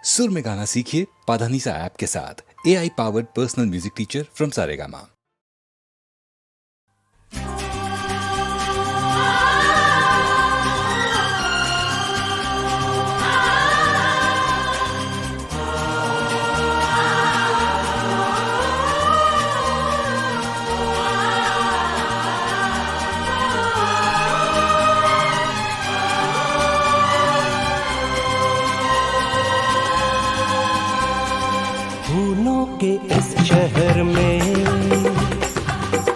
सुर में गाना सीखिए पाधानीसा ऐप के साथ। AI powered personal music teacher from Saregama. फूलों के इस शहर में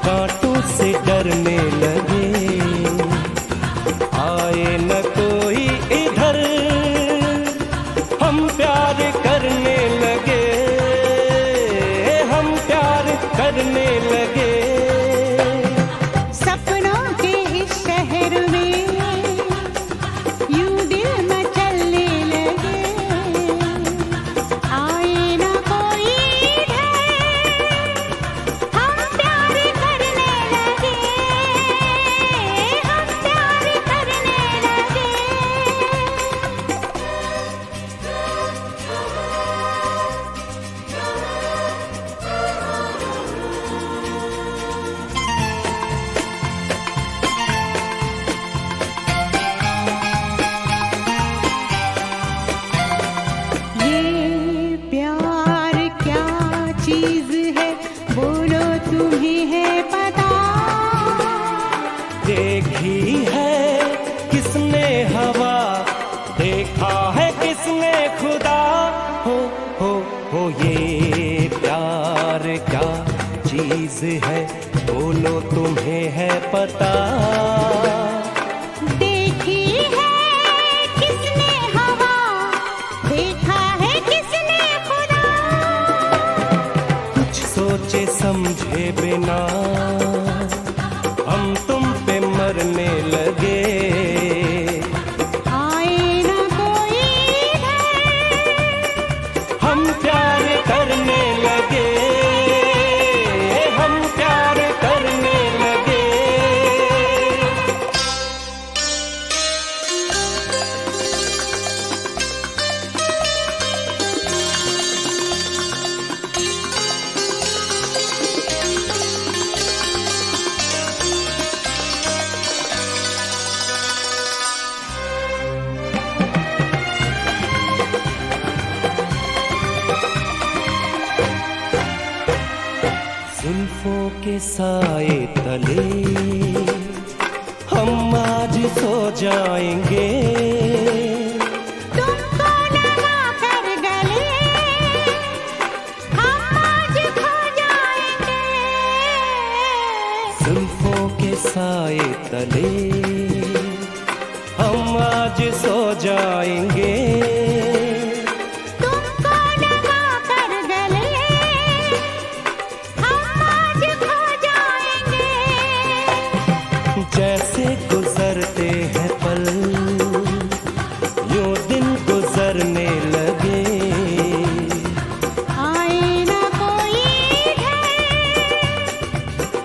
कांटों से डरने लगे, आए न कोई इधर, हम प्यार करने लगे, हम प्यार करने लगे। सपनों के इस शहर में यूं दिल मचलने लगे, आए ना कोई इधर, हम प्यार करने लगे, हम प्यार करने लगे। ये प्यार क्या चीज है, बोलो तुम्हें है पता? देखी है किसने हवा, देखा है किसने खुदा, हो ये प्यार क्या चीज है, बोलो तुम्हें है पता? देखी है किसने हवा, देखा है किसने खुदा? कुछ सोचे समझे बिना हम तुम पे मरने लगे, आए ना कोई इधर, हम प्यार करने लगे, हम प्यार करने लगे। जुल्फों के साए तले हम आज सो जाएंगे, तुमको लगा कर गले, हम आज खो जाएंगे। जुल्फों के साए तले हम आज सो जाएंगे, तुमको लगा कर गले, हम आज खो जाएंगे। जैसे गुजरते हैं पल यूं दिन गुजरने लगे, आए ना कोई इधर,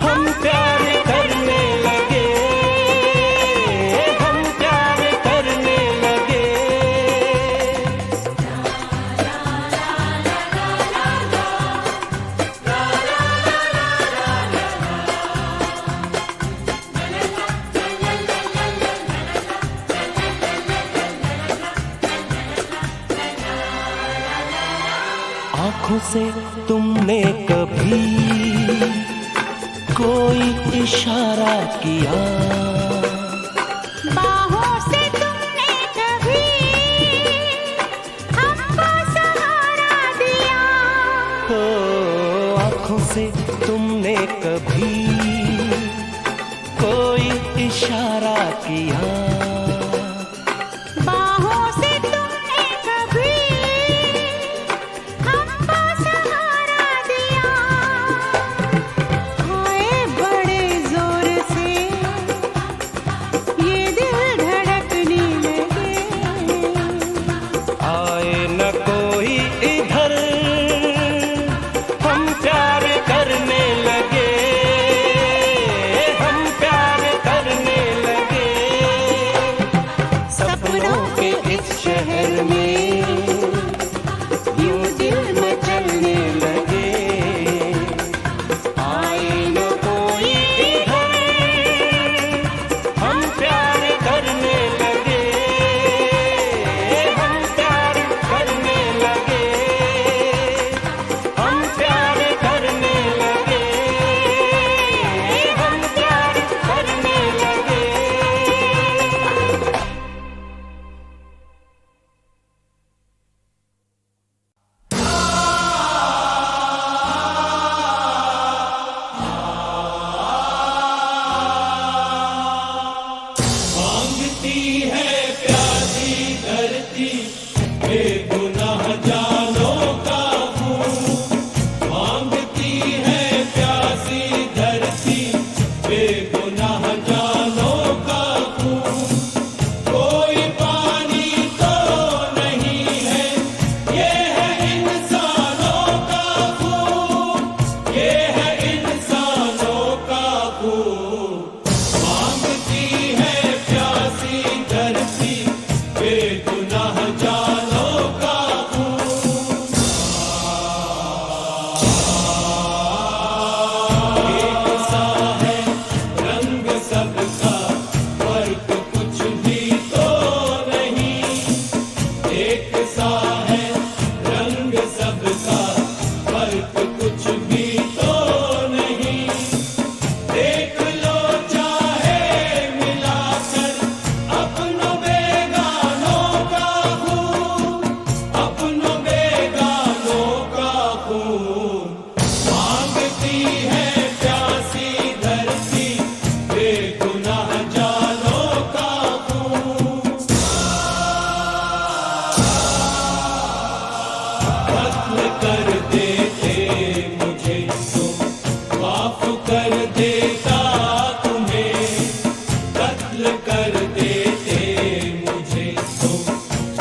हम प्यार करने लगे, हम प्यार करने लगे। आंखों से तुमने कभी कोई इशारा किया, बाहों से तुमने कभी हमको सहारा दिया, हो आंखों से तुमने कभी कोई इशारा किया, बाहों से तुमने कभी हमको सहारा दिया। हाय बड़े जोर से ये दिल धड़कने लगे, आए न कोई इधर, हम प्यार करने लगे, हम प्यार करने लगे। कत्ल कर देते मुझे तुम, माफ कर देता तुम्हें, कत्ल कर देते मुझे तुम,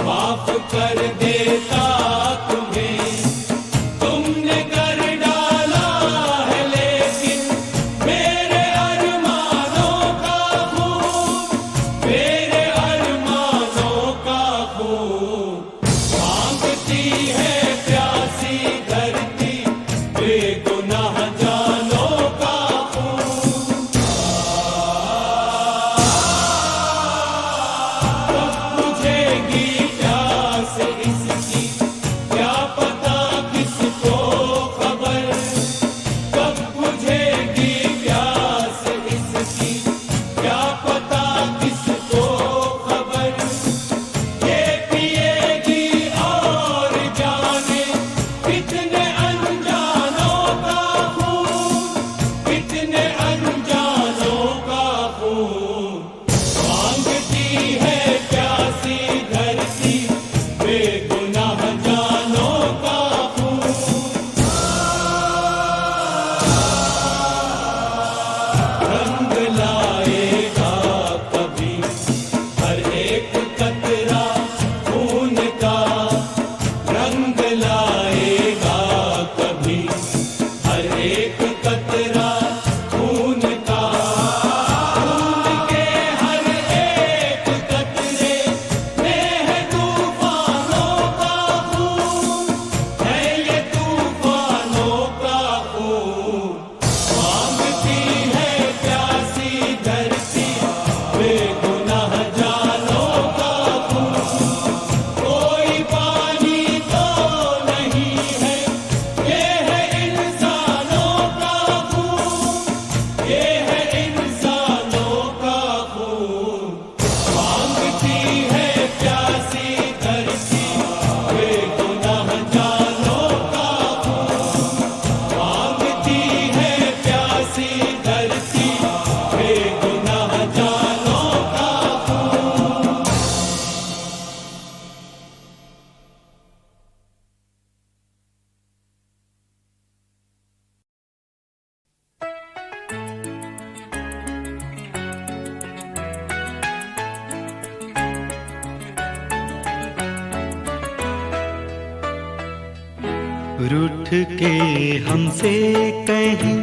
माफ कर देता तुम्हें। तुमने कर डाला है लेकिन मेरे अरमानों का खून, मेरे अरमानों का खून। मांगती है प्यासी धरती बेगुनाह जानों का खून। कब बुझेगी प्यास इसकी, क्या पता किसको खबर, कब बुझेगी प्यास इसकी, क्या पता किसको खबर। ये पिएगी और जाने कितने अनजानों का खून, कितने अनजानों का खून। मांगती है प्यासी धरती बेगुनाह जानों का खून। रंग लाएगा कभी हर एक कतरा खून का, रंग लाएगा कभी हर एक कतरा खून का। खून के हर एक कतरे में है तूफानों का खून, है ये तूफानों का खून। मांगती है प्यासी धरती बेगुनाह जानों का खून। कोई पानी तो नहीं है, ये है इंसानों का खून, ये है इंसानों का खून। मांगती है प्यासी धरती बेगुनाह जानों का खून, मांगती है प्यासी धरती बेगुनाह जानों का खून। रूठ के हमसे कहीं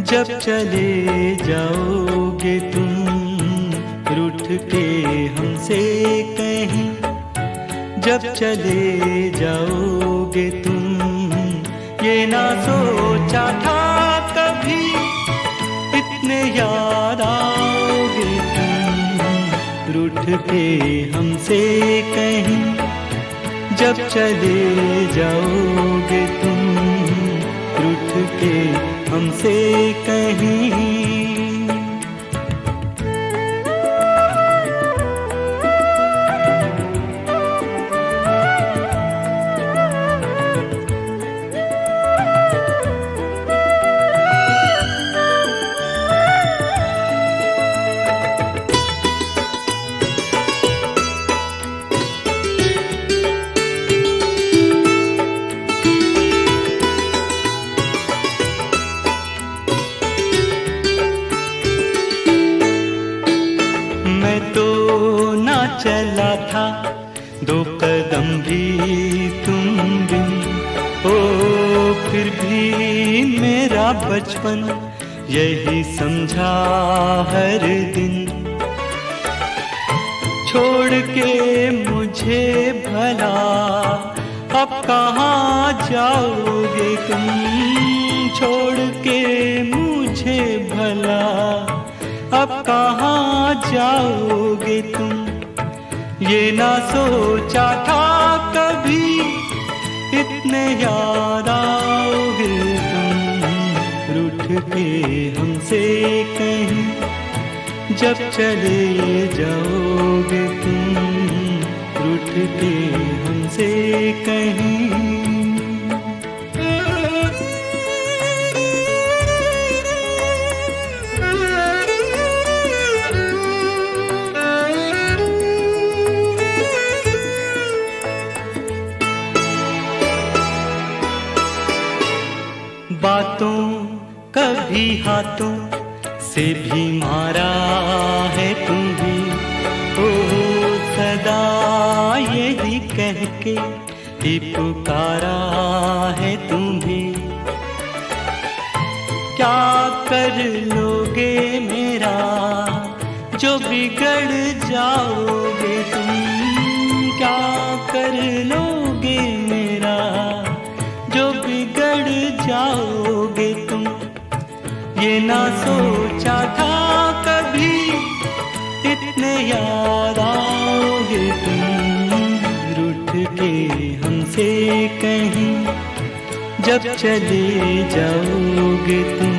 जब चले जाओगे तुम, रूठ के हमसे कहीं जब चले जाओगे तुम। ये ना सोचा था कभी इतने याद आओगे तुम, रूठ के हमसे कहीं जब चले जाओगे तुम, रूठ के हमसे कहीं। मैं तो ना चला था 2 कदम भी तुम बिन, ओ फिर भी मेरा बचपन यही समझा हर दिन। छोड़ के मुझे भला अब कहाँ जाओगे तुम, छोड़ के मुझे भला अब कहाँ जाओगे तुम। ये ना सोचा था कभी इतने याद आओगे तुम, रूठ के हमसे कहीं जब चले जाओगे तुम, रूठ के हमसे कहीं। कभी हाथों से भी मारा है तुम्हें, ओ सदा यही कह के ही पुकारा है तुम्हें। क्या कर लोगे मेरा जो बिगड़ जाओगे तुम, क्या कर लोगे मेरा जो बिगड़ जाओगे तुम। ये ना सोचा था कभी इतने याद आओगे तुम, रूठ के हमसे कहीं जब चले जाओगे तुम,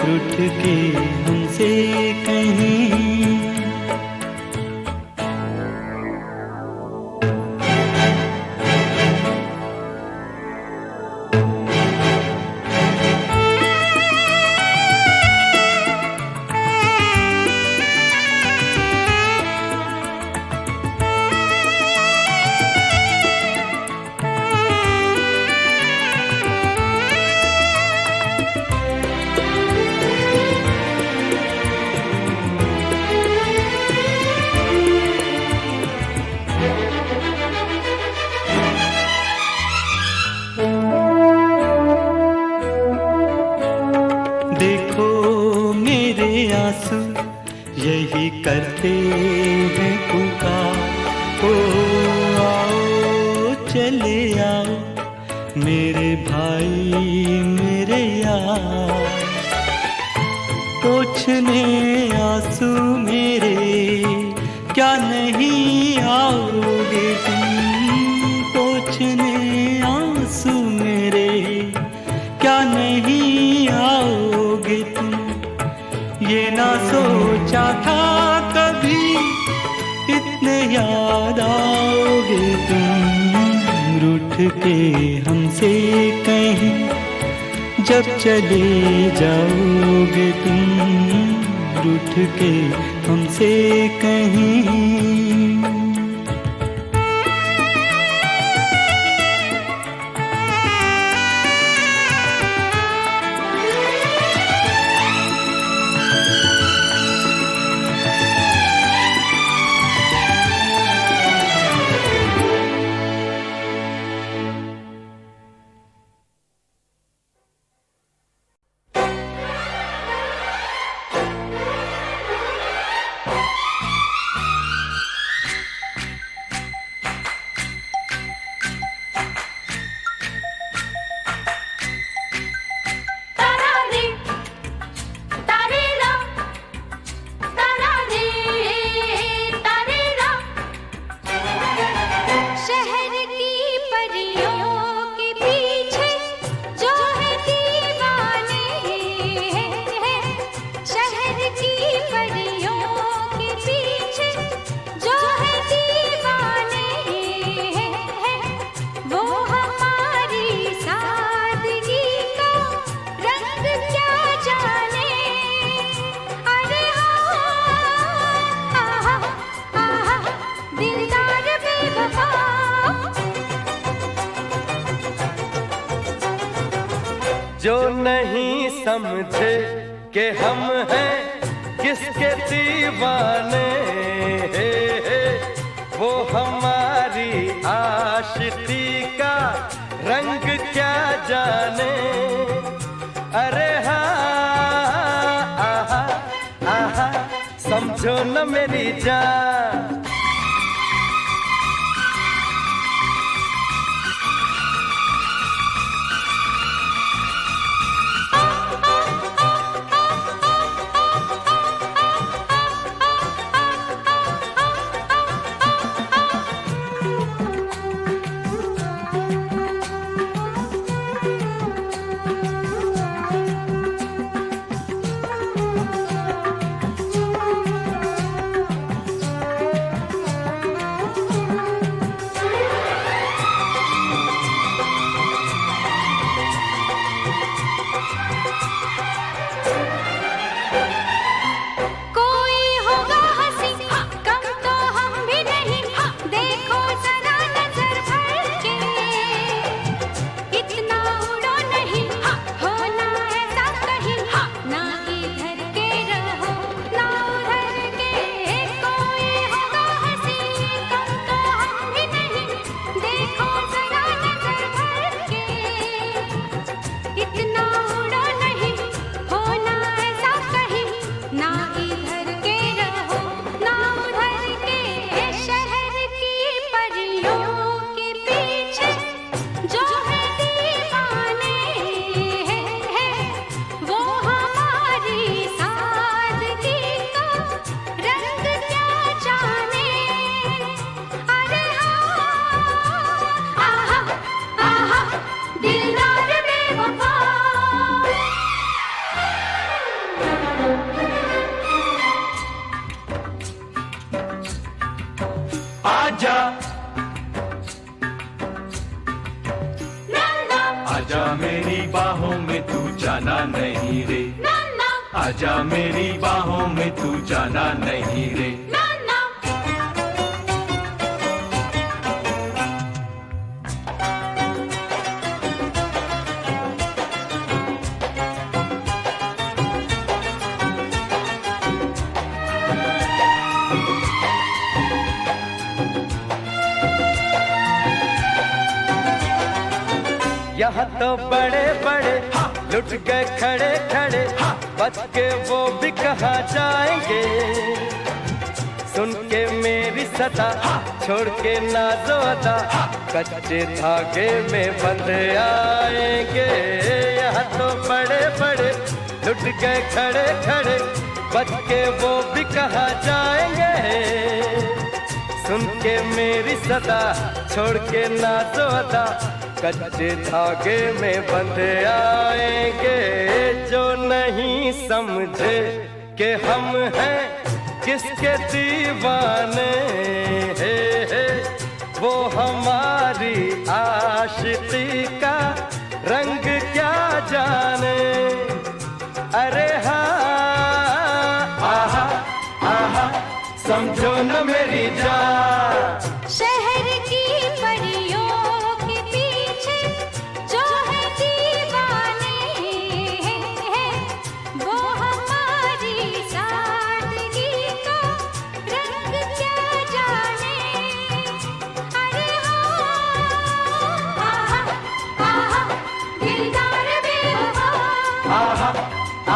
रूठ के हमसे कहीं। देखो मेरे आंसू यही करते हैं पुकार, ओ आओ चले आओ मेरे भाई मेरे यार। पोंछने आंसू मेरे क्या नहीं आओगे तुम, पोंछने आंसू मेरे क्या नहीं आओगे तुम। ये ना सोचा था कभी इतने याद आओगे तुम, रूठ के हमसे कहीं जब चले जाओगे तुम, रूठ के हमसे कहीं। जो नहीं समझे कि हम हैं किसके दीवाने, वो हमारी आशिकी का रंग क्या जाने। अरे हाँ आहा आहा समझो न मेरी जान। आजा मेरी बाहों में तू जाना नहीं रे, आजा मेरी बाहों में तू जाना नहीं रे। यहाँ तो बड़े बड़े लुट गए खड़े खड़े, बच के वो भी कहाँ जाएंगे। सुन के मेरी सदा छोड़ के नाज़ो अदा, कच्चे धागे में बंध आएंगे। यहाँ तो बड़े बड़े लुट गए खड़े खड़े, बच के वो भी कहाँ जाएंगे। सुन के मेरी सदा छोड़ के नाज़ो अदा, कच्चे धागे में बंध आएंगे। जो नहीं समझे कि हम हैं किसके दीवाने, वो हमारी आशिकी का रंग क्या जाने। अरे हाँ आहा आहा समझो न मेरी जान। शहर की परियों के पीछे जो है दीवाने, वो हमारी सादगी का रंग क्या जाने। अरे हाँ आहा आहा दिलदार बेवफा, आहा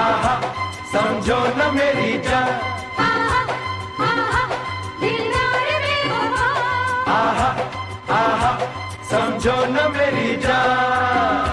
आहा समझो न मेरी जान। आहा आहा समझो न मेरी जान।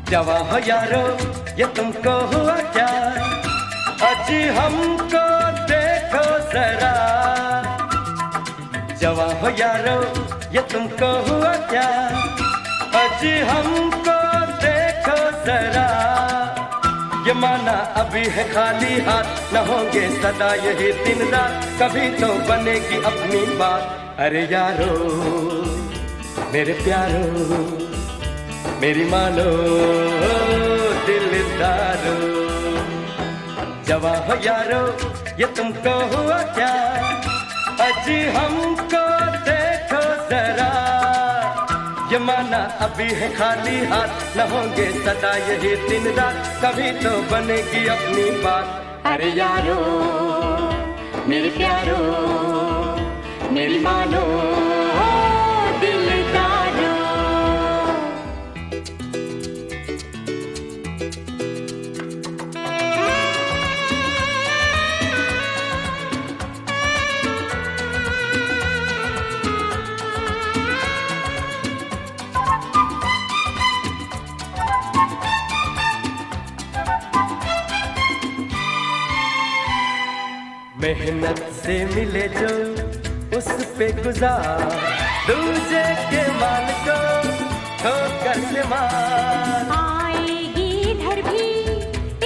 जवां हो यारो ये तुमको हुआ क्या, अजी हमको देखो जरा। जवां हो यारो ये तुमको हुआ क्या, अजी हमको देखो जरा। ये माना अभी है खाली हाथ, न होंगे सदा यही दिन रात, कभी तो बनेगी अपनी बात। अरे यारो मेरे प्यारो मेरी मानो दिलदारो। जवां हो यारो ये तुमको हुआ क्या, अजी हमको देखो जरा। ये माना अभी है खाली हाथ, न होंगे सदा यही दिन रात, कभी तो बनेगी अपनी बात। अरे यारो मेरे प्यारो मेरी मानो दिलदारो। मेहनत से मिले जो उस पे गुजार, दूजे के माल को ठोकर से मार। आएगी इधर भी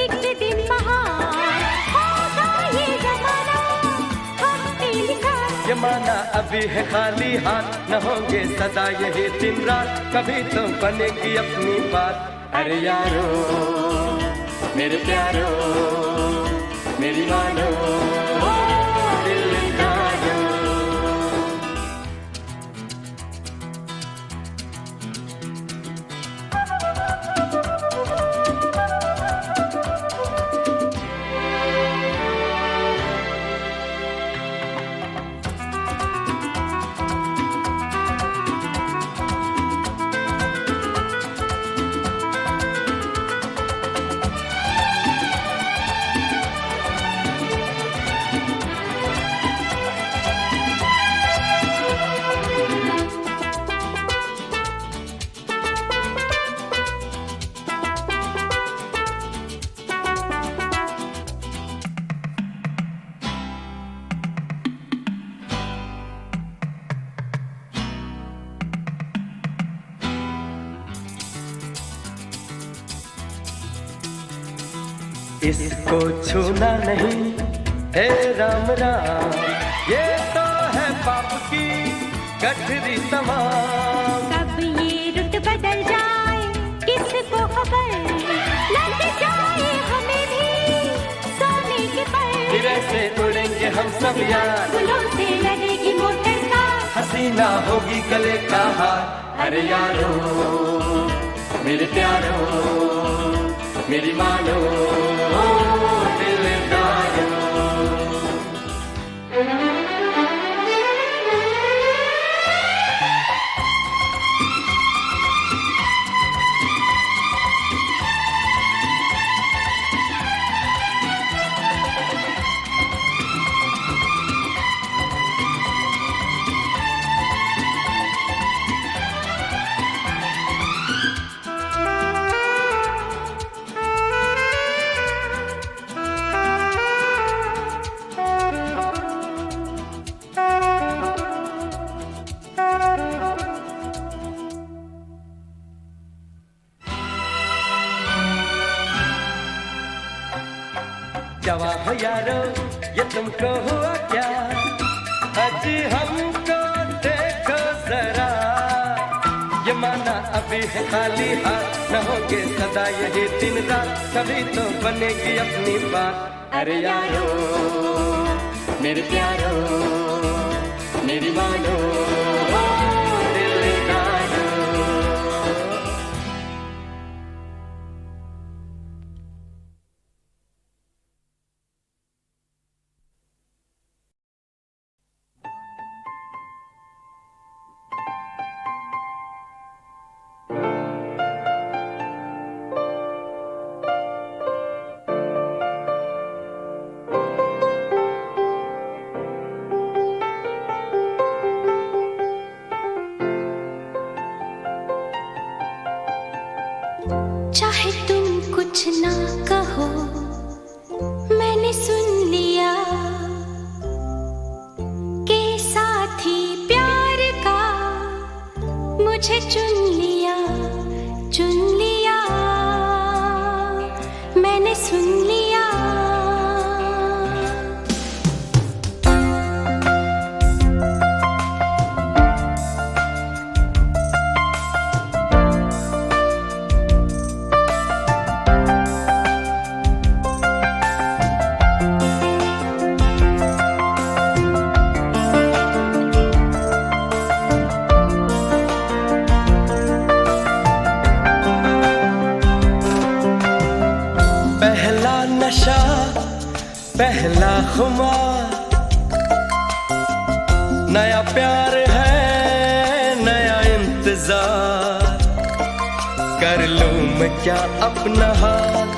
एक दिन बहार, होगा ये जमाना हम पे लिखा। ये माना अभी है खाली हाथ, न होंगे सदा यही दिन रात, कभी तो बनेगी अपनी बात। अरे यारो मेरे प्यारो मेरी मानो दिलदारो। इसको छूना नहीं हे राम राम, ये तो है पाप की गठरी तमाम। कब ये रुत बदल जाए किसको खबर, लग जाए हमें भी सोने के पर। फिर ऐसे उड़ेंगे हम सब यार, फूलों से लगेगी मोटर कार, हसीना होगी गले का हार। अरे यारो मेरे प्यारो मेरी मानो दिलदारो। जवा हो यारो ये तुमको हुआ क्या, अजी हमको देखो जरा। ये माना अभी है खाली हाथ, न होगे सदा यही दिन रात, कभी तो बनेगी अपनी बात। अरे यारो मेरे प्यारो मेरी मानो दिलदारो। चाहे तुम कुछ ना कहो मैंने सुन लिया के साथी प्यार का मुझे चुन लिया मैंने सुन लिया। नशा पहला खुमार, नया प्यार है नया इंतजार। कर लूं मैं क्या अपना हाल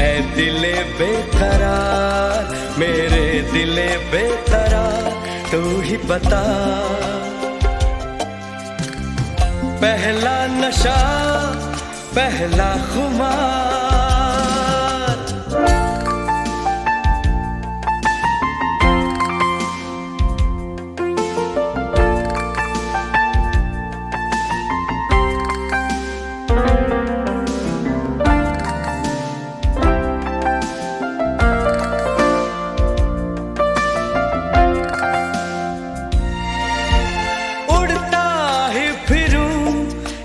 ऐ दिले बेकरार, मेरे दिले बेकरार तू ही बता। पहला नशा पहला खुमार,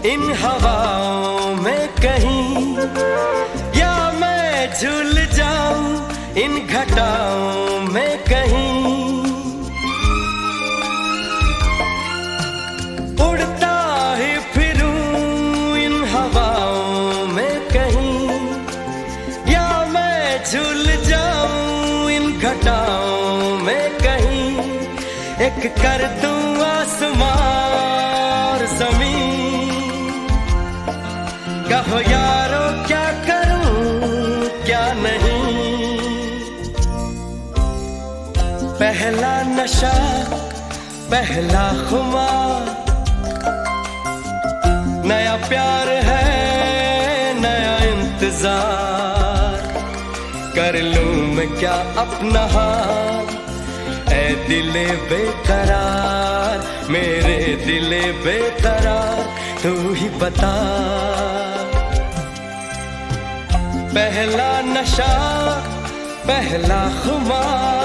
इन हवाओं में कहीं, या मैं झूल जाऊं इन घटाओं में कहीं। उड़ता ही फिरूं इन हवाओं में कहीं, या मैं झूल जाऊं इन घटाओं में कहीं। एक कर दूं आसमां और जमीन, कहो यारो क्या करूं क्या नहीं। पहला नशा पहला खुमार, नया प्यार है नया इंतजार। कर लूं मैं क्या अपना हाल ऐ दिले बेकरार, मेरे दिले बेकरार तू ही बता। पहला नशा पहला खुमार।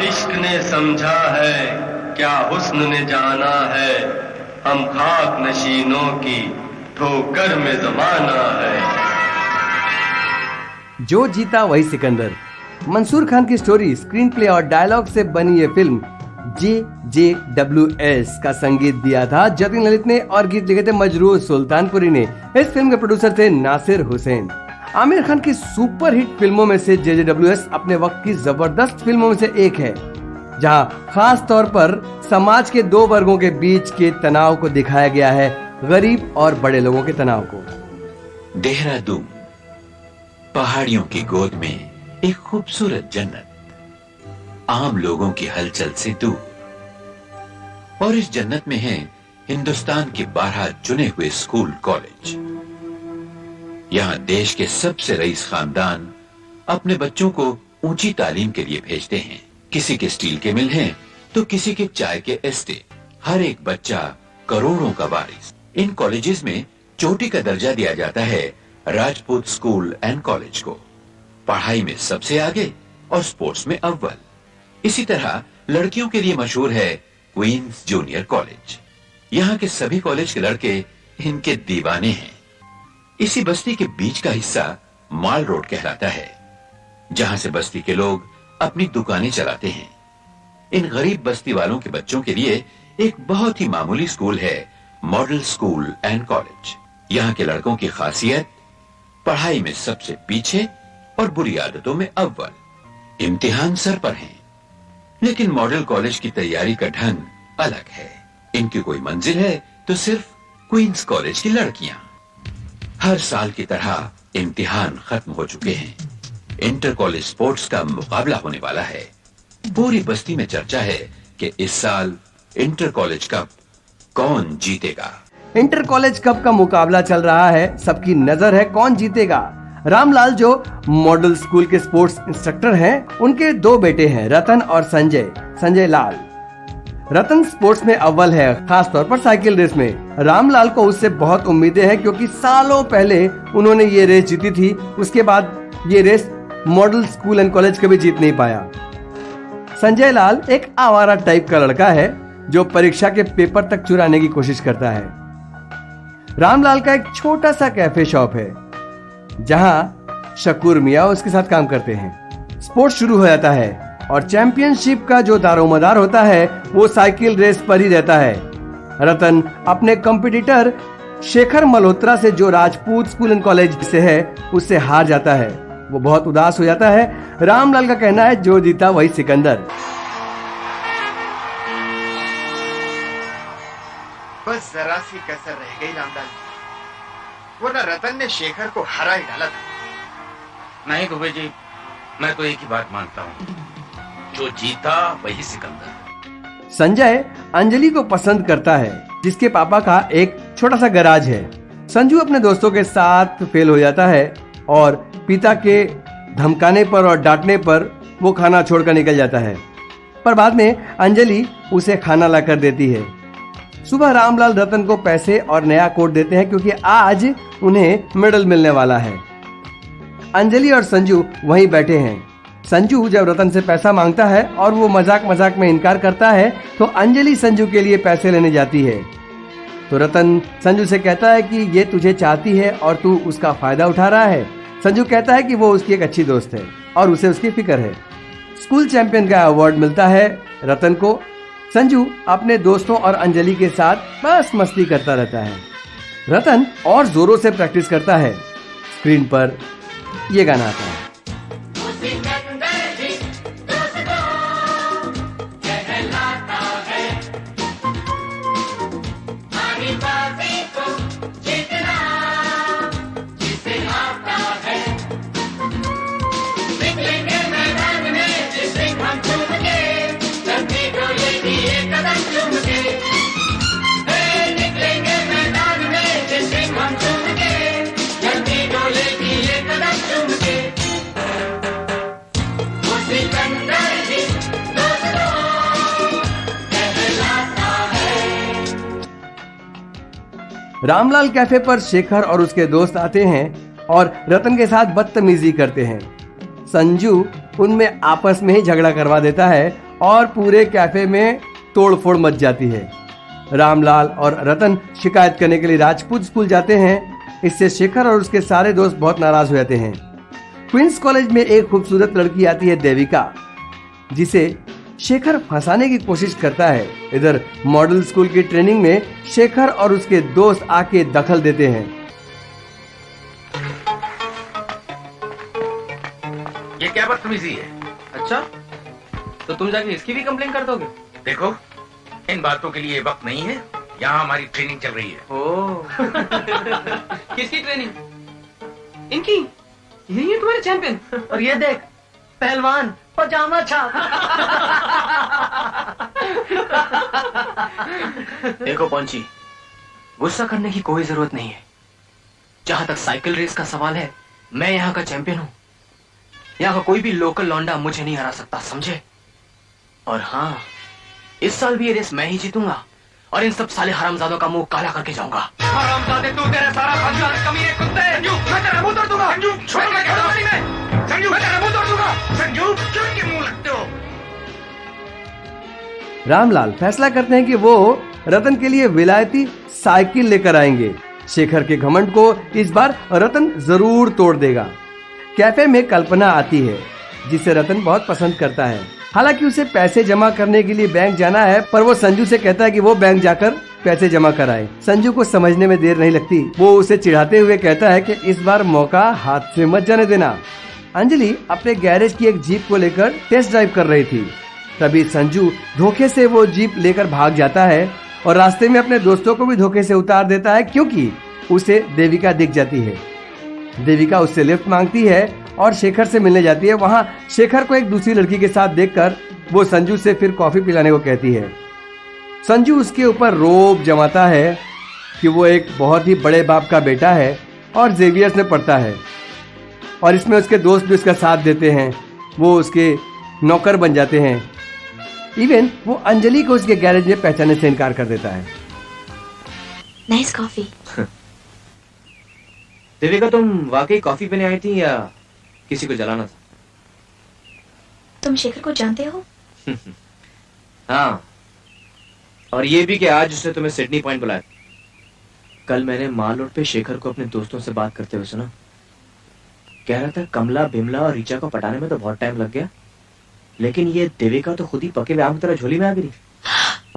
इश्क ने समझा है, क्या हुस्न ने जाना है, हम खाक नशीनों की ठोकर में जमाना है। जो जीता वही सिकंदर। मंसूर खान की स्टोरी, स्क्रीन प्ले और डायलॉग से बनी ये फिल्म JJWS का संगीत दिया था जतिन ललित ने और गीत लिखे थे मजरूर सुल्तानपुरी ने। इस फिल्म के प्रोड्यूसर थे नासिर हुसैन। आमिर खान की सुपरहिट फिल्मों में से JJWS अपने वक्त की जबरदस्त फिल्मों में से एक है, जहां खास तौर पर समाज के दो वर्गों के बीच के तनाव को दिखाया गया है, गरीब और बड़े लोगों के तनाव को। देहरादून, पहाड़ियों की गोद में एक खूबसूरत जन्नत, आम लोगों की हलचल से दूर, और इस जन्नत में है हिंदुस्तान के 12 चुने हुए स्कूल कॉलेज। यहाँ देश के सबसे रईस खानदान अपने बच्चों को ऊंची तालीम के लिए भेजते हैं। किसी के स्टील के मिल हैं, तो किसी के चाय के एस्टेट। हर एक बच्चा करोड़ों का वारिस। इन कॉलेजेस में चोटी का दर्जा दिया जाता है राजपूत स्कूल एंड कॉलेज को। पढ़ाई में सबसे आगे और स्पोर्ट्स में अव्वल। इसी तरह लड़कियों के लिए मशहूर है क्वींस जूनियर कॉलेज। यहाँ के सभी कॉलेज के लड़के इनके दीवाने हैं। इसी बस्ती के बीच का हिस्सा माल रोड कहलाता है, जहां से बस्ती के लोग अपनी दुकानें चलाते हैं। इन गरीब बस्ती वालों के बच्चों के लिए एक बहुत ही मामूली स्कूल है मॉडल स्कूल एंड कॉलेज। यहाँ के लड़कों की खासियत पढ़ाई में सबसे पीछे और बुरी आदतों में अव्वल। इम्तिहान सर पर हैं, लेकिन मॉडल कॉलेज की तैयारी का ढंग अलग है। इनकी कोई मंजिल है तो सिर्फ क्वींस कॉलेज की लड़कियां। हर साल की तरह इम्तिहान खत्म हो चुके हैं। इंटर कॉलेज स्पोर्ट्स का मुकाबला होने वाला है। पूरी बस्ती में चर्चा है कि इस साल इंटर कॉलेज कप कौन जीतेगा। इंटर कॉलेज कप का मुकाबला चल रहा है, सबकी नजर है कौन जीतेगा। रामलाल जो मॉडल स्कूल के स्पोर्ट्स इंस्ट्रक्टर हैं, उनके दो बेटे हैं, रतन और संजय लाल। रतन स्पोर्ट्स में अव्वल है, खास तौर पर साइकिल रेस में। रामलाल को उससे बहुत उम्मीदें हैं, क्योंकि सालों पहले उन्होंने ये रेस जीती थी। उसके बाद ये race model school and college कभी जीत नहीं पाया। संजय लाल एक आवारा टाइप का लड़का है जो परीक्षा के पेपर तक चुराने की कोशिश करता है। रामलाल का एक छोटा सा कैफे शॉप है, जहां शकूर मियां उसके साथ काम करते हैं। स्पोर्ट्स शुरू हो जाता है और चैंपियनशिप का जो दारोमदार होता है वो साइकिल रेस पर ही रहता है। रतन अपने कंपटीटर शेखर मल्होत्रा से, जो राजपूत स्कूल एंड कॉलेज से है, उससे हार जाता है। वो बहुत उदास हो जाता है। रामलाल का कहना है जो जीता वही सिकंदर। बस जरा सी कसर रह गई रामलाल, वरना रतन ने शेखर को हरा ही डाला था। नहीं दुबे जी, मैं तो एक ही बात मानता हूँ, जो जीता वही सिकंदर। संजय अंजलि को पसंद करता है, जिसके पापा का एक छोटा सा गैराज है। संजू अपने दोस्तों के साथ फेल हो जाता है और पिता के धमकाने पर और डांटने पर वो खाना छोड़कर निकल जाता है, पर बाद में अंजलि उसे खाना लाकर देती है। सुबह रामलाल रतन को पैसे और नया कोट देते हैं क्योंकि आज उन्हें मेडल मिलने वाला है। अंजलि और संजू वहीं बैठे हैं। संजू जब रतन से पैसा मांगता है और वो मजाक मजाक में इनकार करता है तो अंजलि संजू के लिए पैसे लेने जाती है। तो रतन संजू से कहता है कि ये तुझे चाहती है और तू उसका फायदा उठा रहा है। संजू कहता है कि वो उसकी एक अच्छी दोस्त है और उसे उसकी फिक्र है। स्कूल चैंपियन का अवार्ड मिलता है रतन को। संजू अपने दोस्तों और अंजलि के साथ बस मस्ती करता रहता है। रतन और जोरों से प्रैक्टिस करता है। स्क्रीन पर ये गाना आता है। रामलाल कैफे पर शेखर और उसके दोस्त आते हैं और रतन के साथ बदतमीजी करते हैं। संजू उनमें आपस में ही झगड़ा करवा देता है और पूरे कैफे में तोड़फोड़ मच जाती है। रामलाल और रतन शिकायत करने के लिए राजपूत स्कूल जाते हैं। इससे शेखर और उसके सारे दोस्त बहुत नाराज हो जाते हैं। क्वींस कॉलेज में एक खूबसूरत लड़की आती है देविका, जिसे शेखर फंसाने की कोशिश करता है। इधर मॉडल स्कूल की ट्रेनिंग में शेखर और उसके दोस्त आके दखल देते हैं। ये क्या बदतमीजी है? अच्छा, तो तुम जाके इसकी भी कंप्लेन कर दोगे? देखो, इन बातों के लिए वक्त नहीं है। यहाँ हमारी ट्रेनिंग चल रही है। ओह, किसकी ट्रेनिंग? इनकी? यही है तुम्हारे चैंपियन? और ये देख, पहलवान पजामा छाप। देखो पौंची, गुस्सा करने की कोई जरूरत नहीं है। जहां तक साइकिल रेस का सवाल है, मैं यहाँ का चैंपियन हूँ। यहाँ का कोई भी लोकल लौंडा मुझे नहीं हरा सकता, समझे? और हाँ, इस साल भी ये रेस मैं ही जीतूंगा और इन सब साले हरामजादों का मुंह काला करके जाऊंगा। हरामजादे, तू तेरा सारा खानदान कमीने कुत्ते। संजू, मैं तेरा मुंह तोड़ दूंगा। संजू, छोड़ मैं खिलाड़ी में। संजू, मैं तेरा मुंह तोड़ दूंगा। संजू, क्यों इनके मुंह लगते हो? रामलाल फैसला करते हैं कि वो रतन के लिए विलायती साइकिल लेकर आएंगे। शेखर के घमंड को इस बार रतन जरूर तोड़ देगा। कैफे में कल्पना आती है, जिसे रतन बहुत पसंद करता है। हालांकि उसे पैसे जमा करने के लिए बैंक जाना है, पर वो संजू से कहता है कि वो बैंक जाकर पैसे जमा कराए। संजू को समझने में देर नहीं लगती। वो उसे चिढ़ाते हुए कहता है कि इस बार मौका हाथ से मत जाने देना। अंजलि अपने गैरेज की एक जीप को लेकर टेस्ट ड्राइव कर रही थी। तभी संजू धोखे से वो जीप लेकर भाग जाता है और रास्ते में अपने दोस्तों को भी धोखे से उतार देता है, क्योंकि उसे देविका दिख जाती है। देविका उससे लिफ्ट मांगती है और शेखर से मिलने जाती है। वहाँ शेखर को एक दूसरी लड़की के साथ देखकर वो संजू से फिर कॉफी पिलाने को कहती है। संजू उसके ऊपर रोब जमाता है कि वो एक बहुत ही बड़े बाप का बेटा है और जेवियर्स में पढ़ता है, और इसमें उसके दोस्त भी उसका साथ देते हैं। वो उसके नौकर बन जाते हैं। इवन वो अंजलि को उसके गैरेज में पहचानने से इनकार कर देता है। Nice coffee. देविका, तुम वाकई कॉफी पीने आई थी या किसी को जलाना था? तुम शेखर को जानते हो? हाँ, और ये भी कि आज उसने तुम्हें सिडनी पॉइंट बुलाया। कल मैंने माल रोड पे शेखर को अपने दोस्तों से बात करते हुए सुना। कह रहा था कमला, बिमला और रीचा को पटाने में तो बहुत टाइम लग गया, लेकिन ये देविका तो खुद ही पके हुए आम की तरह झोली में आ गई।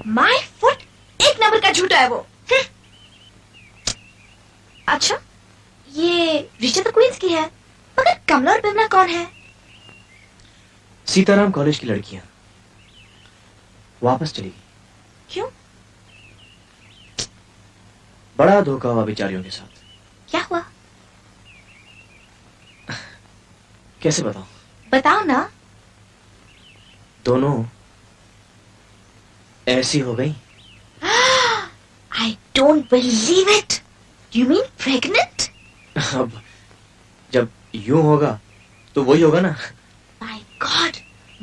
माय फुट, एक नंबर का झूठा है वो। अच्छा, ये रीचा तो क्वींस की है, मगर कमला और बिमला कौन है? सीताराम कॉलेज की लड़कियां वापस चली गई। क्यों? बड़ा धोखा हुआ बेचारियों के साथ। क्या हुआ? कैसे बताऊं? बताओ ना। दोनों ऐसी हो गई। I don't believe it. You mean pregnant? अब जब यूं होगा तो वही होगा ना। My God,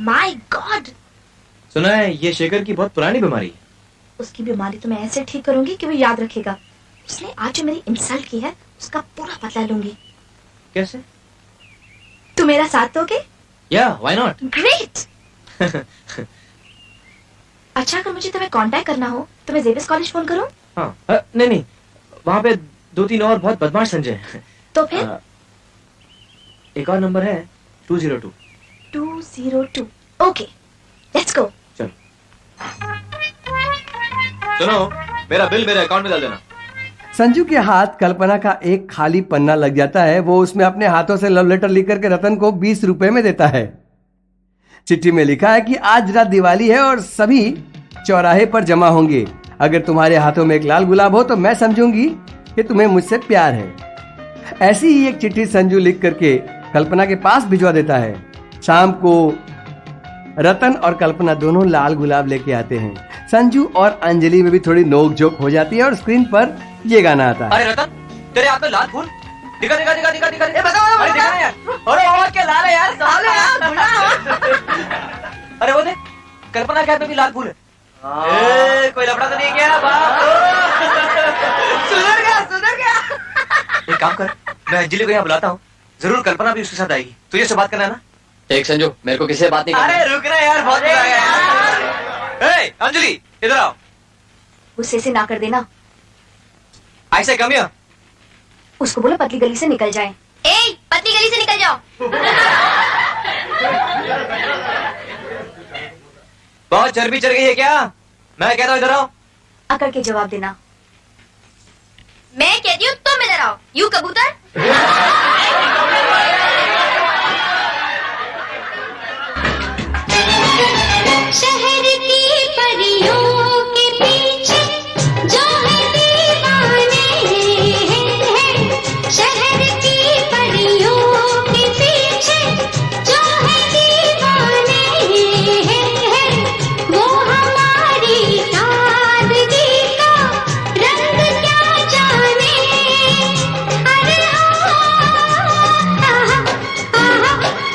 my God. सुना है ये शेखर की बहुत पुरानी बीमारी है। उसकी बीमारी तो मैं ऐसे ठीक करूंगी कि वो याद रखेगा। उसने आज जो मेरी इंसल्ट की है उसका पूरा बदला लूंगी। कैसे? तू मेरा साथ दोगे? Yeah, why not? Great. अच्छा, अगर मुझे तुम्हें कांटेक्ट करना हो तो मैं जेविस कॉलेज फोन करूं? हाँ, नहीं, वहाँ पे 2-3 और बहुत बदमाश संजय हैं। तो फिर? एक और नंबर है 202। 202। Okay, let's go. चलो। सुनो, मेरा बिल मेरे अकाउंट में डाल देना। संजू के हाथ कल्पना का एक खाली पन्ना लग जाता है। वो उसमें अपने हाथों से लव लेटर लिख करके रतन को 20 रुपए में देता है। चिट्ठी में लिखा है कि आज रात दिवाली है और सभी चौराहे पर जमा होंगे। अगर तुम्हारे हाथों में एक लाल गुलाब हो तो मैं समझूंगी कि तुम्हें मुझसे प्यार है। ऐसी ही एक चिट्ठी संजू लिख करके कल्पना के पास भिजवा देता है। शाम को रतन और कल्पना दोनों लाल गुलाब लेके आते हैं। संजू और अंजलि में भी थोड़ी नोक झोंक हो जाती है और स्क्रीन पर ये गाना आता है। अरे रतन, तेरे हाथ में लाल फूल दिखा। ए, बताओ यार। अरे वो क्या लाल है यार? लाल है यार। अरे वो देख, कल्पना के हाथ में भी लाल फूल है। कोई लफड़ा तो नहीं किया? सुधर गया। एक काम कर, मैं अंजलि को यहाँ बुलाता हूँ। जरूर कल्पना भी उसके साथ आएगी। तुझे से बात करना है ना? एक संजू, मेरे को किसी से बात नहीं करनी। अरे रुक ना यार, बहुत बुरा है। अंजलि इधर आओ। गुस्से से ना कर देना। ऐसे कम हियर। उसको बोलो पतली गली से निकल जाए। ए, पतली गली से निकल जाओ। बहुत चर्बी चढ़ गई है क्या? मैं कहता हूँ इधर आओ। अकड़ के जवाब देना। मैं कहती हूँ तुम इधर आओ। यू कबूतर। शहर की परियों के पीछे जो है दीवाने हैं। शहर की परियों के पीछे जो है दीवाने हैं। वो हमारी सादगी का रंग क्या जाने। अरे आहा,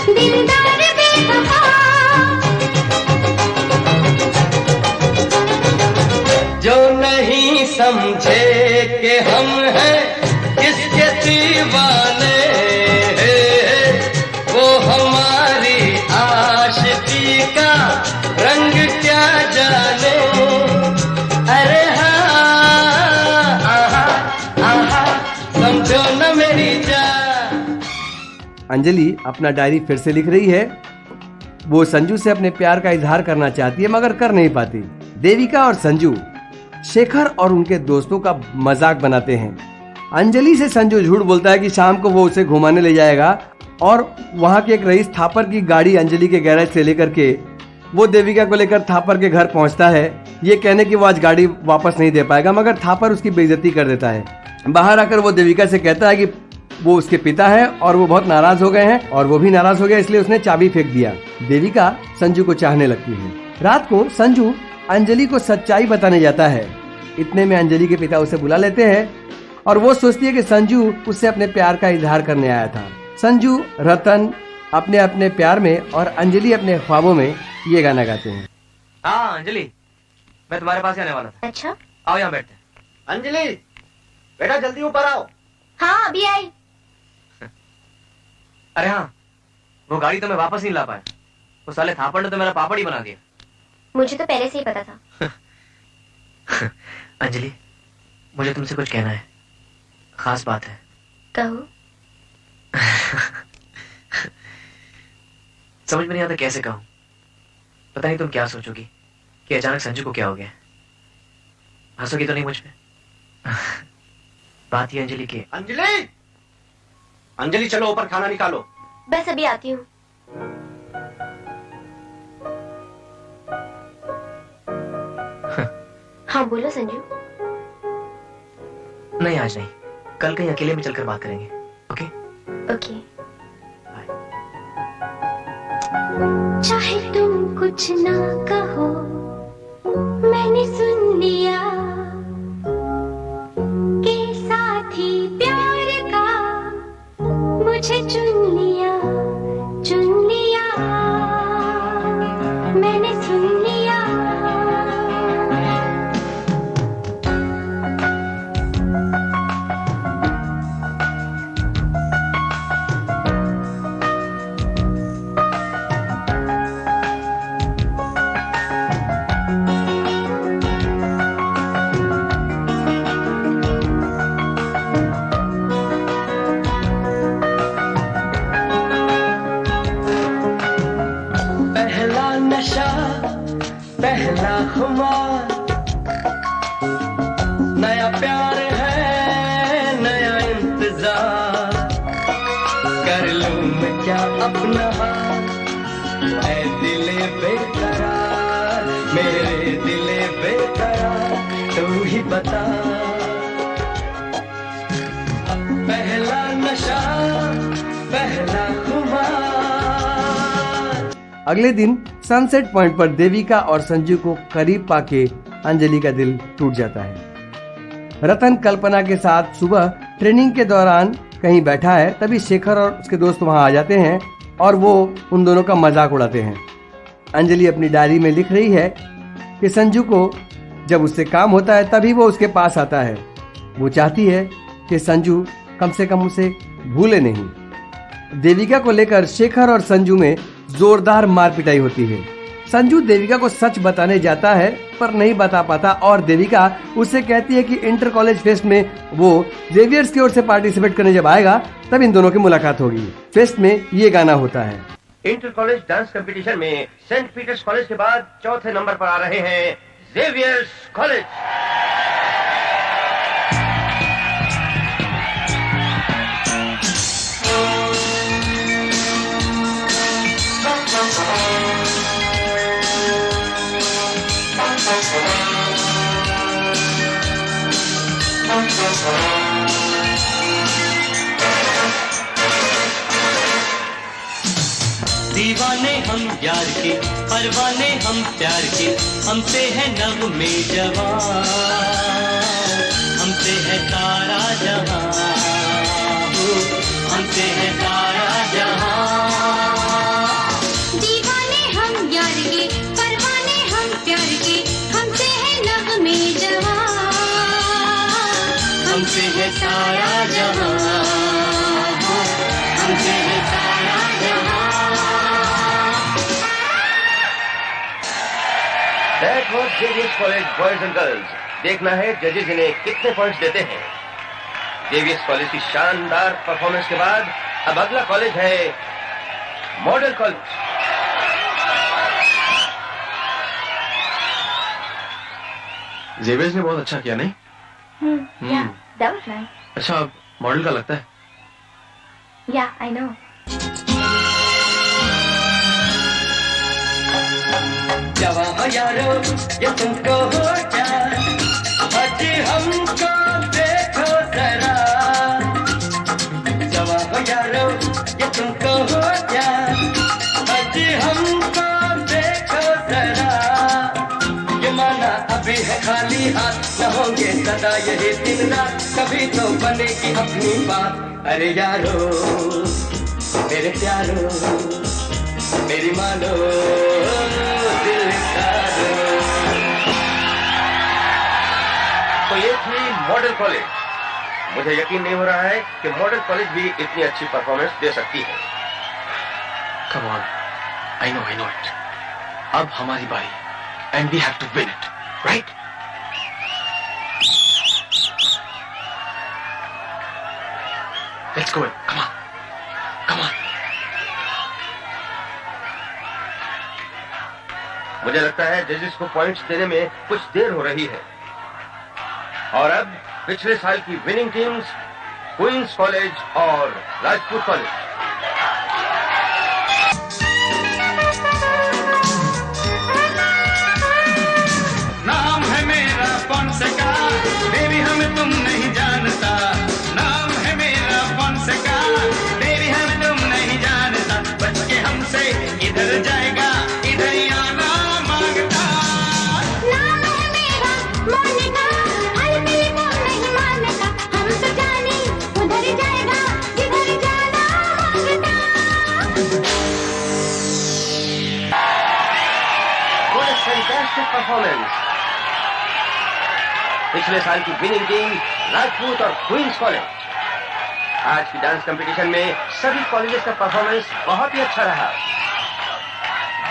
दिलदार बेवफा। जो नहीं समझे कि हम हैं किसके दीवाने हैं, वो हमारी आशिकी का रंग क्या जाने। अरे हाँ, आहा, आहा, समझो न मेरी जान। अंजलि अपना डायरी फिर से लिख रही है। वो संजू से अपने प्यार का इजहार करना चाहती है मगर कर नहीं पाती। देविका और संजू शेखर और उनके दोस्तों का मजाक बनाते हैं। अंजलि से संजू झूठ बोलता है कि शाम को वो उसे घुमाने ले जाएगा और वहां के एक रईस थापर की गाड़ी अंजलि के गैरेज से लेकर के वो देविका को लेकर थापर के घर पहुंचता है। ये कहने कि वो आज गाड़ी वापस नहीं दे पाएगा मगर थापर उसकी बेइज्जती कर देता है। बाहर आकर वो देविका से कहता है कि वो उसके पिता है और वो बहुत नाराज हो गए हैं और वो भी नाराज हो गया, इसलिए उसने चाबी फेंक दिया। देविका संजू को चाहने लगती है। रात को संजू अंजलि को सच्चाई बताने जाता है। इतने में अंजलि के पिता उसे बुला लेते हैं और वो सोचती है कि संजू उससे अपने प्यार का इजहार करने आया था। संजू, रतन अपने अपने प्यार में और अंजलि अपने ख्वाबों में ये गाना गाते हैं। हाँ अंजलि, मैं तुम्हारे पास ही आने वाला था। अच्छा, आओ यहाँ बैठते। अंजलि बेटा जल्दी ऊपर आओ। हाँ अभी आई। अरे हाँ, वो गाड़ी तो मैं वापस नहीं ला पाया। वो साले थापड़ ने तो मेरा पापड़ ही बना दिया। मुझे तो पहले से ही पता था। अंजलि, मुझे तुमसे कुछ कहना है, खास बात है। कहो। समझ में नहीं आता कैसे कहूं। पता नहीं तुम क्या सोचोगी कि अचानक संजू को क्या हो गया। हंसोगी तो नहीं मुझ पे? बात ये अंजलि की। अंजलि, अंजलि चलो ऊपर खाना निकालो। बस अभी आती हूँ। हाँ बोलो संजू। नहीं आज नहीं, कल कहीं अकेले में चलकर बात करेंगे। Okay okay. बाय। चाहे तुम कुछ ना कहो, मैंने सुन लिया कि साथी प्यार का मुझे चुन लिया, मैंने सुन लिया। पहला खुमार, नया प्यार है, नया इंतजार, कर लूं मैं क्या अपना हाल, ऐ दिले बेकरार, मेरे दिले बेकरार, तू ही बता। पहला नशा, पहला खुमार। अगले दिन सनसेट पॉइंट पर देविका और संजू को करीब पाके अंजलि का दिल टूट जाता है। रतन कल्पना के साथ सुबह ट्रेनिंग के दौरान कहीं बैठा है, तभी शेखर और उसके दोस्त वहां आ जाते हैं और वो उन दोनों का मजाक उड़ाते हैं। अंजलि अपनी डायरी में लिख रही है कि संजू को जब उससे काम होता है तभी वो उसके पास आता है। वो चाहती है कि संजू कम से कम उसे भूले नहीं। देविका को लेकर शेखर और संजू में जोरदार मार पिटाई होती है। संजू देविका को सच बताने जाता है पर नहीं बता पाता और देविका उससे कहती है कि इंटर कॉलेज फेस्ट में वो जेवियर्स की ओर से पार्टिसिपेट करने जब आएगा तब इन दोनों की मुलाकात होगी। फेस्ट में ये गाना होता है। इंटर कॉलेज डांस कंपटीशन में सेंट पीटर्स कॉलेज के बाद चौथे नंबर पर आ रहे हैं जेवियर्स कॉलेज। दीवाने हम यार के, परवाने हम प्यार के, हमसे है नग़्मे जवां, हमसे है सारा जहां, हमसे है सारा जहां। दीवाने हम यार के, परवाने हम प्यार के, हमसे है नग़्मे जवां, हमसे है सारा जहां, हमसे है सारा जहां। That was JVS College Boys and Girls। देखना है जजेस इन्हें कितने पॉइंट्स देते हैं। JVS कॉलेज की शानदार परफॉर्मेंस के बाद अब अगला कॉलेज है मॉडल कॉलेज। जेवियर्स ने बहुत अच्छा किया नहीं? Yeah, that was nice. अच्छा, मॉडल का लगता है? Yeah, I know. जवां हो यारो, ये तुमको हो क्या, आज हमको देखो जरा। जवां हो यारो, ये तुमको हो क्या, आज हमको देखो जरा। ये माना अभी है खाली हाथ, न होंगे सदा यही दिन रात, कभी तो बनेगी अपनी बात। अरे यारो, मेरे प्यारो, मेरी मानो दिल का। तो ये थी मॉडल कॉलेज। मुझे यकीन नहीं हो रहा है कि मॉडल कॉलेज भी इतनी अच्छी परफॉर्मेंस दे सकती है। Come on, I know it। अब हमारी बारी, and we have to win it, right? Let's go in. Come on, come on। मुझे लगता है जजेस को पॉइंट्स देने में कुछ देर हो रही है। और अब पिछले साल की विनिंग टीम्स क्वींस कॉलेज और राजपूत कॉलेज। नाम है मेरा फोनसेका, बेबी हमें तुम नहीं जानता। नाम है मेरा फोनसेका, बेबी हमें तुम नहीं जानता। बच के हमसे इधर जाएगा फैंटास्टिक परफॉर्मेंस। पिछले साल की विनिंग टीम राजपूत और क्वींस कॉलेज। आज की डांस कंपटीशन में सभी कॉलेजेस का परफॉर्मेंस बहुत ही अच्छा रहा।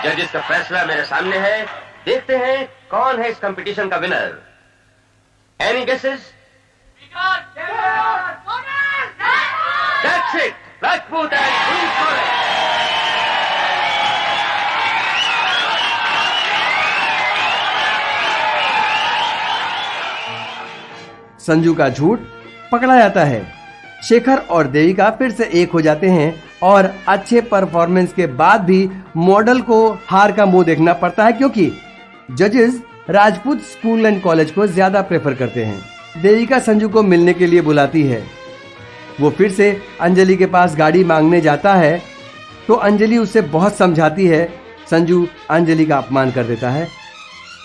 जजेस का फैसला मेरे सामने है। देखते हैं कौन है इस कंपटीशन का winner. Any guesses? That's it, Rajput and queen's college. Sanju का झूठ पकड़ा जाता है। शेखर और देविका फिर से एक हो जाते हैं और अच्छे परफॉर्मेंस के बाद भी मॉडल को हार का मुंह देखना पड़ता है, क्योंकि जजेस राजपूत स्कूल एंड कॉलेज को ज्यादा प्रेफर करते हैं। देविका संजू को मिलने के लिए बुलाती है। वो फिर से अंजलि के पास गाड़ी मांगने जाता है तो अंजलि उसे बहुत समझाती है। संजू अंजलि का अपमान कर देता है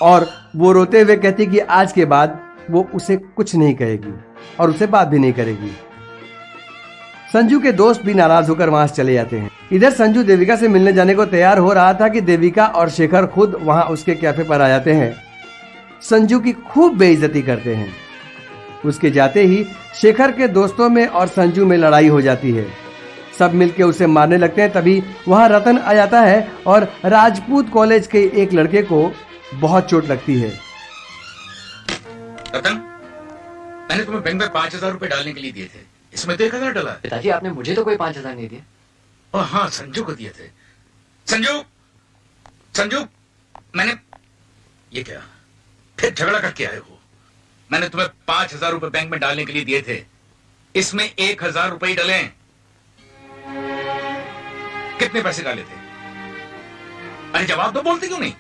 और वो रोते हुए कहती कि आज के बाद वो उसे कुछ नहीं कहेगी और उसे बात भी नहीं करेगी। संजू के दोस्त भी नाराज होकर वहां से चले जाते हैं। इधर संजू देविका से मिलने जाने को तैयार हो रहा था कि देविका और शेखर खुद वहां उसके कैफे पर आ जाते हैं। संजू की खूब बेइज्जती करते हैं। उसके जाते ही शेखर के दोस्तों में और संजू में लड़ाई हो जाती है। सब मिलके उसे मारने लगते हैं। तभी वहां रतन आ जाता है और राजपूत कॉलेज के एक लड़के को बहुत चोट लगती है। रतन, मैंने तुम्हें बैंक में 5,000 रुपए डालने के लिए दिए थे, इसमें तो 1,000 डाला। पिताजी आपने मुझे तो कोई 5,000 नहीं दिए। और हाँ, संजू को दिए थे। संजू, मैंने ये क्या फिर झगड़ा करके आए हो? मैंने तुम्हें 5,000 रुपए बैंक में डालने के लिए दिए थे, इसमें 1,000 रुपए ही डले। कितने पैसे डाले थे? अरे जवाब तो बोलते क्यों नहीं?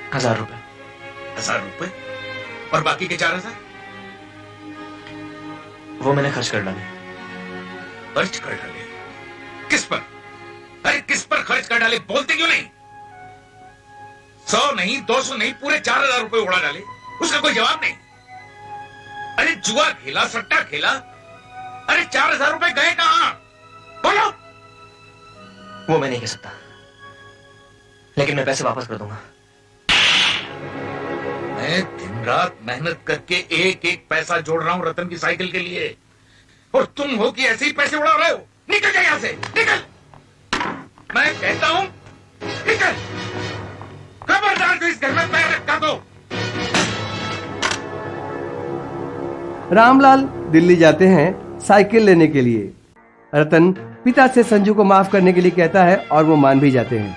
1,000 रुपए। 1,000 रुपए? और बाकी के 4,000? वो मैंने खर्च कर डाले। खर्च कर डाले? किस पर? अरे किस पर खर्च कर डाले? बोलते क्यों नहीं? 100 नहीं, 200 नहीं, पूरे 4,000 रुपए उड़ा डाले, उसका कोई जवाब नहीं। अरे जुआ खेला, सट्टा खेला, अरे 4,000 रुपए गए कहां? बोलो। वो मैं नहीं कह सकता, लेकिन मैं पैसे वापस कर दूंगा। मैं दिन रात मेहनत करके एक एक पैसा जोड़ रहा हूं रतन की साइकिल के लिए, और तुम हो कि ऐसे ही पैसे उड़ा रहे हो। निकल जाए यहां से, निकल। मैं कहता हूं निकल। खबरदार जो इस घर में पैर रखा तो। रामलाल दिल्ली जाते हैं साइकिल लेने के लिए। रतन पिता से संजू को माफ करने के लिए कहता है और वो मान भी जाते हैं।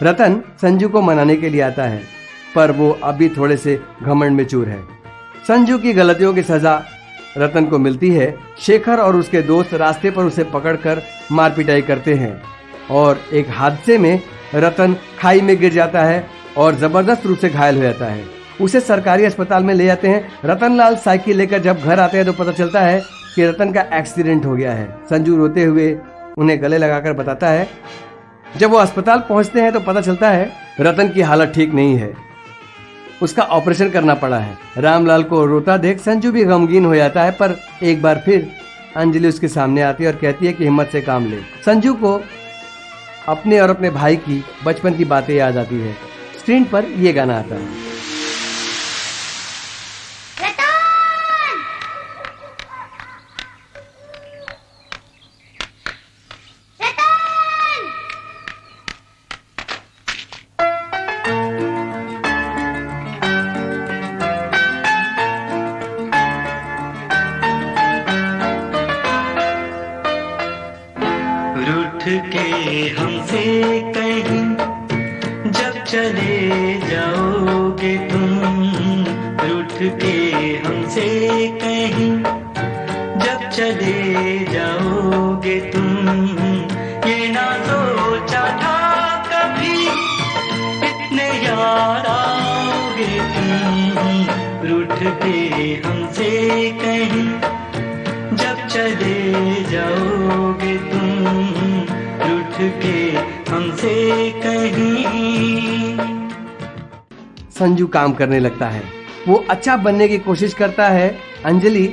रतन संजू को मनाने के लिए आता है, पर वो अभी थोड़े से घमंड में चूर है। संजू की गलतियों की सजा रतन को मिलती है। शेखर और उसके दोस्त रास्ते पर उसे पकड़कर मारपिटाई करते हैं और एक हादसे में रतन खाई में गिर जाता है और जबरदस्त रूप से घायल हो जाता है। उसे सरकारी अस्पताल में ले जाते हैं। रतनलाल साइकिल लेकर जब घर आते हैं तो पता चलता है कि रतन का एक्सीडेंट हो गया है। संजू रोते हुए उन्हें गले लगाकर बताता है। जब वो अस्पताल पहुंचते हैं तो पता चलता है रतन की हालत ठीक नहीं है, उसका ऑपरेशन करना पड़ा है। रामलाल को रोता देख संजू भी गमगीन हो जाता है, पर एक बार फिर अंजलि उसके सामने आती है और कहती है कि हिम्मत से काम ले। संजू को अपने और अपने भाई की बचपन की बातें याद आती है। स्क्रीन पर ये गाना आता है। के हमसे कहीं जब चले जाओगे तुम, रूठ के हमसे कहीं जब चले जाओगे तुम, ये ना सोचा था कभी इतने याद आओगे तुम, रूठ के हमसे कहीं जब चले जाओगे तुम, रूठ के हमसे कहीं। संजू काम करने लगता है। वो अच्छा बनने की कोशिश करता है। अंजलि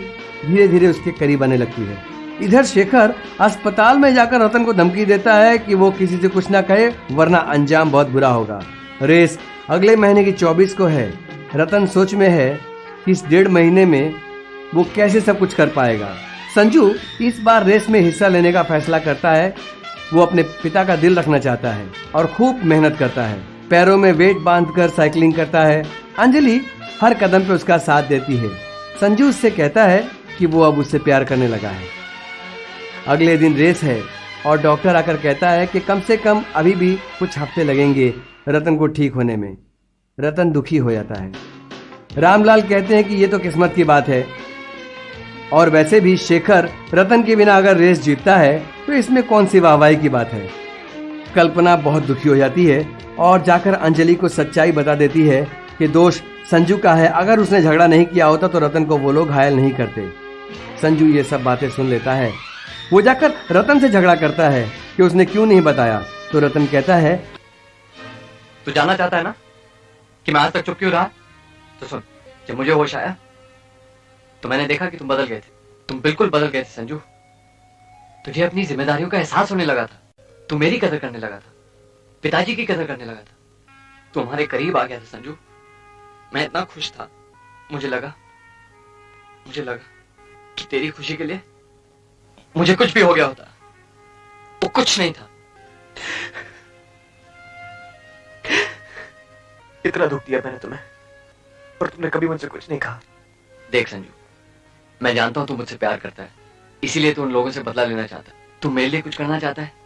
धीरे धीरे उसके करीब आने लगती है। इधर शेखर अस्पताल में जाकर रतन को धमकी देता है कि वो किसी से कुछ ना कहे वरना अंजाम बहुत बुरा होगा। रेस अगले महीने की 24 को है। रतन सोच में है कि इस 1.5 महीने में वो कैसे सब कुछ कर पाएगा। संजू इस बार रेस में हिस्सा लेने का फैसला करता है। वो अपने पिता का दिल रखना चाहता है और खूब मेहनत करता है। पैरों में वेट बांधकर साइकिलिंग करता है। अंजलि हर कदम पे उसका साथ देती है। संजू उससे कहता है कि वो अब उससे प्यार करने लगा है। अगले दिन रेस है और डॉक्टर आकर कहता है कि कम से कम अभी भी कुछ हफ्ते लगेंगे रतन को ठीक होने में। रतन दुखी हो जाता है। रामलाल कहते हैं कि ये तो किस्मत की बात है, और वैसे भी शेखर रतन के बिना अगर रेस जीतता है तो इसमें कौन सी वाहवाही की बात है। कल्पना बहुत दुखी हो जाती है और जाकर अंजलि को सच्चाई बता देती है कि दोष संजू का है। अगर उसने झगड़ा नहीं किया होता तो रतन को वो लोग घायल नहीं करते। संजू ये सब बातें सुन लेता है। वो जाकर रतन से झगड़ा करता है कि उसने क्यों नहीं बताया। तो रतन कहता है, तू जानना चाहता है ना कि मैं आज तक चुप क्यों रहा? तो सुन, जब मुझे होश आया तो मैंने देखा कि तुम बदल गए थे। तुम बिल्कुल बदल गए थे संजू। तुझे अपनी जिम्मेदारियों का एहसास होने लगा था। तू मेरी कदर करने लगा था, पिताजी की कदर करने लगा था। तू हमारे करीब आ गया था संजू। मैं इतना खुश था, मुझे लगा कि तेरी खुशी के लिए मुझे कुछ भी हो गया होता। वो कुछ नहीं था। इतना दुख दिया मैंने तुम्हें और तुमने कभी मुझसे कुछ नहीं कहा। देख संजू, मैं जानता हूं तू मुझसे प्यार करता है, इसीलिए तू उन लोगों से बदला लेना चाहता है। तू मेरे लिए कुछ करना चाहता है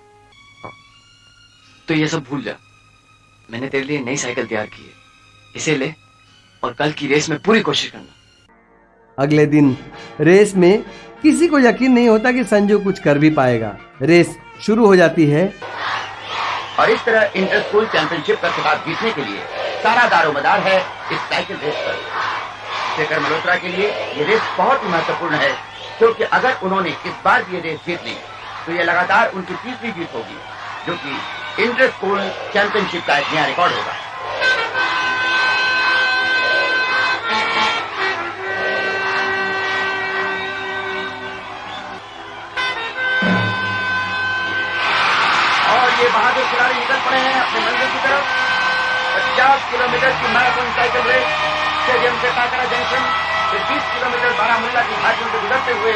तो ये सब भूल जा। मैंने तेरे लिए नई साइकिल तैयार की है, इसे ले और कल की रेस में पूरी कोशिश करना। अगले दिन रेस में किसी को यकीन नहीं होता कि संजू कुछ कर भी पाएगा। रेस शुरू हो जाती है और इस तरह इंटर स्कूल चैंपियनशिप का खिताब जीतने के लिए सारा दारोमदार है इस साइकिल रेस पर। शेखर मल्होत्रा के लिए ये रेस बहुत ही महत्वपूर्ण है, क्योंकि अगर उन्होंने इस बार भी ये रेस जीत ली तो ये लगातार उनकी तीसरी जीत होगी, जो कि इंटर स्कूल चैंपियनशिप का एक नया रिकॉर्ड होगा। और ये बहादुर खिलाड़ी निकल पड़े हैं अपने मंजिल की तरफ। 50 किलोमीटर की मैराथन साइकिल रेस स्टेडियम से काकरा जंक्शन, फिर 20 किलोमीटर बारामुल्ला की घाटियों से गुजरते हुए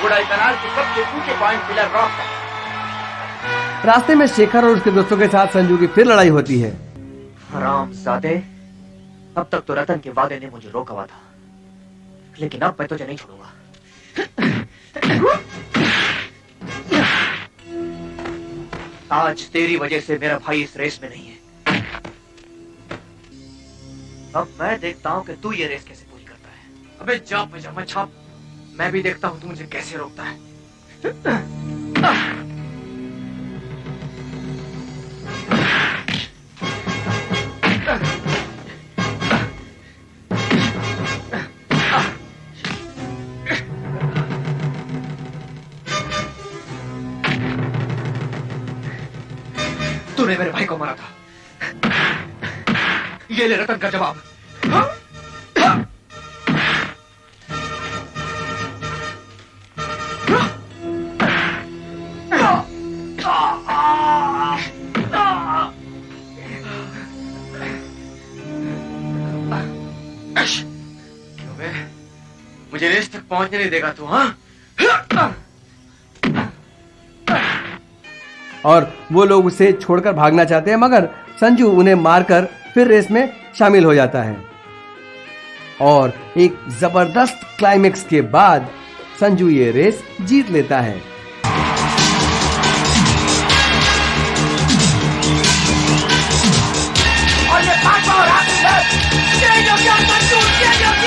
गुड़ाई कनाल के सबसे ऊंचे पॉइंट पिलर रॉक तक। रास्ते में शेखर और उसके दोस्तों के साथ संजू की फिर लड़ाई होती है। हरामजादे, अब तक तो रतन के वादे ने मुझे रोका हुआ था, लेकिन अब मैं तुझे नहीं छोड़ूंगा। आज तेरी वजह से मेरा भाई इस रेस में नहीं है। अब मैं देखता हूं कि तू ये रेस कैसे पूरी करता है। अबे जा पजामा छाप, मैं भी देखता हूं तू मुझे कैसे रोकता है। तूने मेरे भाई को मारा था, ये ले रतन का जवाब। मुझे रेस तक पहुंचने नहीं देगा तू, हाँ? और वो लोग उसे छोड़कर भागना चाहते हैं, मगर संजू उन्हें मारकर फिर रेस में शामिल हो जाता है। और एक जबरदस्त क्लाइमेक्स के बाद संजू ये रेस जीत लेता है। और ये पांचवा और आखिरी है। जय जय संजू, जय जय।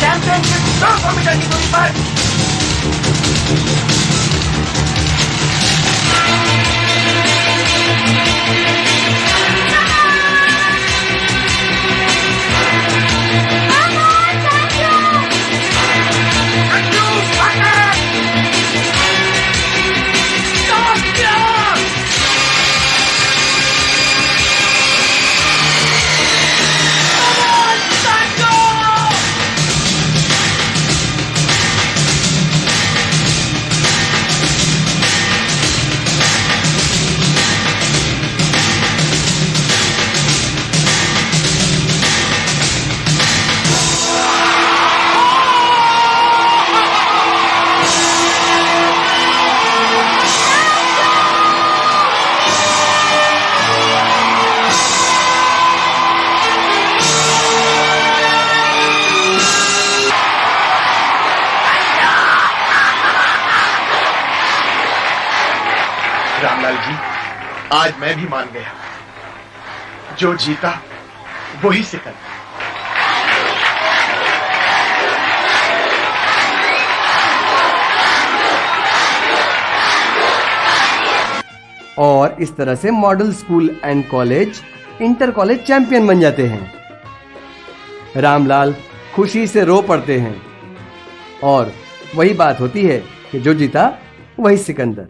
चैंपियनशिप 200 मीटर की दूरी पर आज मैं भी मान गया, जो जीता वही सिकंदर। और इस तरह से model school and college inter college champion बन जाते हैं। रामलाल खुशी से रो पड़ते हैं और वही बात होती है कि जो जीता वही सिकंदर।